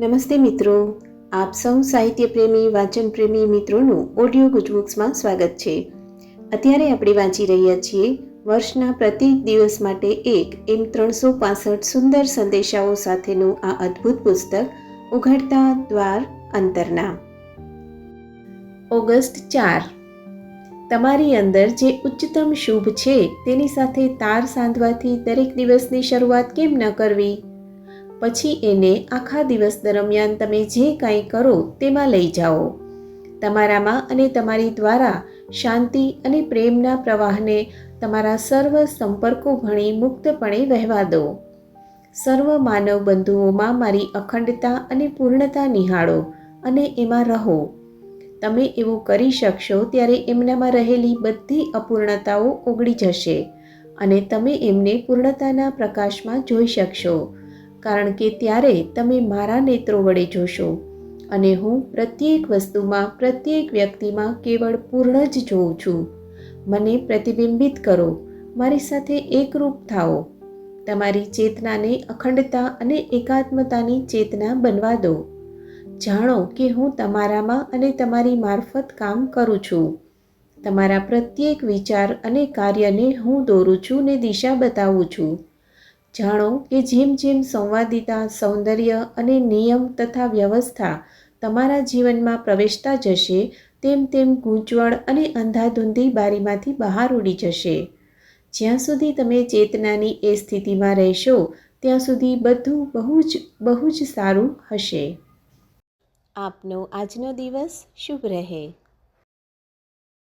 નમસ્તે મિત્રો, આપ સૌ સાહિત્ય પ્રેમી વાચન પ્રેમી મિત્રોનું ઓડિયો ગુજબુક્સમાં સ્વાગત છે. અત્યારે આપણે વાંચી રહ્યા છીએ વર્ષના પ્રત્યેક દિવસ માટે એક એમ 365 સુંદર સંદેશાઓ સાથેનું આ અદ્ભુત પુસ્તક ઉઘડતા દ્વાર અંતરના. ઓગસ્ટ 4. તમારી અંદર જે ઉચ્ચતમ શુભ છે તેની સાથે તાર સાંધવાથી દરેક દિવસની શરૂઆત કેમ ન કરવી? પછી એને આખા દિવસ દરમિયાન તમે જે કાંઈ કરો તેમાં લઈ જાઓ. તમારામાં અને તમારી દ્વારા શાંતિ અને પ્રેમના પ્રવાહને તમારા સર્વ સંપર્કો ભણી મુક્તપણે વહેવા દો. સર્વ માનવ બંધુઓમાં મારી અખંડતા અને પૂર્ણતા નિહાળો અને એમાં રહો. તમે એવું કરી શકશો ત્યારે એમનામાં રહેલી બધી અપૂર્ણતાઓ ઓગળી જશે અને તમે એમને પૂર્ણતાના પ્રકાશમાં જોઈ શકશો, કારણ કે ત્યારે તમે મારા નેત્રો વડે જોશો અને હું પ્રત્યેક વસ્તુમાં, પ્રત્યેક વ્યક્તિમાં કેવળ પૂર્ણ જ જોઉં છું. મને પ્રતિબિંબિત કરો, મારી સાથે એકરૂપ થાઓ. તમારી ચેતનાને અખંડતા અને એકાત્મતાની ચેતના બનવા દો. જાણો કે હું તમારામાં અને તમારી મારફત કામ કરું છું. તમારા પ્રત્યેક વિચાર અને કાર્યને હું દોરું છું ને દિશા બતાવું છું. જાણો કે જેમ જેમ સંવાદિતા, સૌંદર્ય અને નિયમ તથા વ્યવસ્થા તમારા જીવનમાં પ્રવેશતા જશે, તેમ તેમ ગૂંચવણ અને અંધાધૂંધી બારીમાંથી બહાર ઉડી જશે. જ્યાં સુધી તમે ચેતનાની એ સ્થિતિમાં રહેશો, ત્યાં સુધી બધું બહુ જ સારું હશે. આપનો આજનો દિવસ શુભ રહે.